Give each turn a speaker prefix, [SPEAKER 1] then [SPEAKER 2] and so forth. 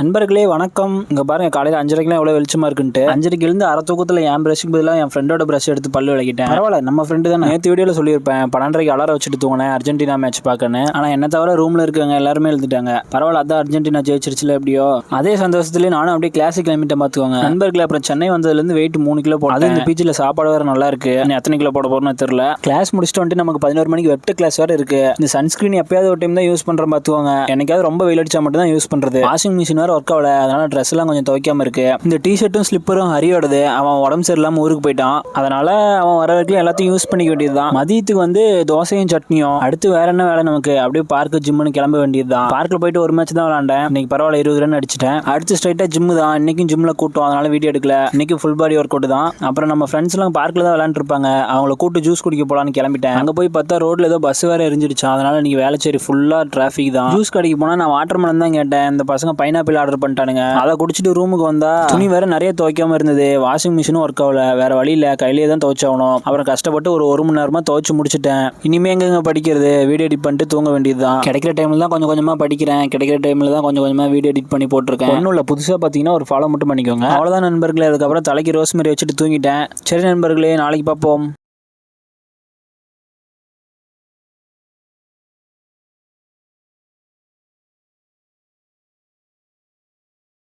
[SPEAKER 1] நண்பர்களே வணக்கம். இங்க பாருங்க, காலையில 5:30க்குலாம் எவ்வளவு வெளிச்சமா இருக்குன்ட்டு. 5:30க்கு எழுந்து அரை தூக்கத்துல என் பிரஷுக்கு பதிலாக என் ஃப்ரெண்டோட பிரஷ் எடுத்து பல்லு விளக்கிட்டேன். பரவாயில்ல, நம்ம ஃப்ரெண்டு தான். நேற்று வீடியோல சொல்லியிருப்பேன் 12:30க்கு அலாரம் வச்சுட்டு தூங்கினேன் அர்ஜென்டினா மேட்ச் பார்க்கணும். ஆனா என்ன தவிர ரூம்ல இருக்கவங்க எல்லாருமே எழுதிட்டாங்க. பரவாயில்ல, அதான் அர்ஜென்டினா ஜெயிச்சிருச்சுல எப்படியோ. அதே சந்தோஷத்துலேயே நானும் அப்படியே கிளாஸுக்கு கிளம்பிட்டேன் பார்த்துக்கோங்க. நண்பர்களே, அப்புறம் சென்னை வந்ததுலேருந்து வெயிட் 3 கிலோ போட்டேன். அது இந்த பீச்சில் சாப்பாடு வேற நல்லா இருக்கு. எத்தனை கிலோ போட போறோம்னு தெரியல. கிளாஸ் முடிச்சுட்டு வந்துட்டு நமக்கு 11 மணிக்கு வெப்ட் கிளாஸ் வேற இருக்கு. இந்த சன்ஸ்கிரீன் எப்பயாவது ஒரு டைம் தான் யூஸ் பண்றேன் பார்த்துக்கோங்க. என்னைக்காவது ரொம்ப வெயில் அடிச்சா மட்டும் தான் யூஸ் பண்றது. வாஷிங் மிஷின் வேற ஒர்க் ஆகல, அதனால ட்ரெஸ் எல்லாம் கொஞ்சம் துவைக்காம இருக்கு. இந்த டிஷர்ட்டும் ஸ்லிப்பரும் ஹரியோடது. அவன் உடம்பு சரியில்லாம ஊருக்கு போயிட்டான். அதனால அவன் வர வரைக்கும் எல்லாத்தையும் யூஸ் பண்ணிக்க வேண்டியதுதான். மதியத்துக்கு வந்து தோசையும் சட்னியும். அடுத்து வேற என்ன வேலை நமக்கு? அப்படியே பார்க்கு ஜிம்னு கிளம்ப வேண்டியதுதான். பார்க்ல போயிட்டு ஒரு மேட்ச் தான் விளையாண்டேன். இன்னைக்கு பரவாயில்ல, 20 ரன் அடிச்சிட்டேன். அடுத்து ஸ்ட்ரைட்டா ஜிம்மு தான். இன்னைக்கும் ஜிம்ல கூட்டம், அதனால வீடியோ எடுக்கல. இன்னைக்கு ஃபுல் பாடி ஒர்க் அவுட் தான். அப்புறம் நம்ம ஃப்ரெண்ட்ஸ் எல்லாம் பார்க்ல தான் விளையாண்டு இருப்பாங்க. அவங்கள கூட்டு ஜூஸ் குடிக்க போலான்னு கிளம்பிட்டேன். அங்க போய் பார்த்தா ரோட்ல ஏதோ பஸ் வேற எரிஞ்சிடுச்சு. அதனால இன்னைக்கு வேலைச்சேரி ஃபுல்லா டிராபிக் தான். ஜூஸ் கடைக்கு போனா நான் வாட்டர் மெலன் தான் கேட்டேன். இந்த பசங்க பைனாப்பிள் ஆர்டர் பண்ணிட்டானுங்க. அதை குடிச்சிட்டு ரூமுக்கு வந்தா துணி வேற நிறைய துவைக்காம இருந்தது. வாஷிங் மிஷினும் ஒர்க் ஆகல. வேற வழி இல்ல, கையிலேயே தான் துவைச்சாகணும். அப்புறம் கஷ்டப்பட்டு ஒரு மணி நேரமா துவைச்சு முடிச்சிட்டேன். இனிமே எங்க படிக்கிறது? வீடியோ எடிட் பண்ணிட்டு தூங்க வேண்டியதுதான். கிடைக்கிற டைம்ல தான் கொஞ்சம் கொஞ்சமா படிக்கிறேன். கிடைக்கிற டைம்ல தான் கொஞ்சம் கொஞ்சமா வீடியோ எடிட் பண்ணி போட்டிருக்கேன். ஒன்றும் இல்லை, புதுசா பாத்தீங்கன்னா ஒரு ஃபாலோ மட்டும் பண்ணிக்கோங்க. அவ்வளவுதான் நண்பர்களே. அதுக்கப்புறம் தலைக்கு ரோஸ்மெரி வச்சுட்டு தூங்கிட்டேன். சரி நண்பர்களே, நாளைக்கு பார்ப்போம்.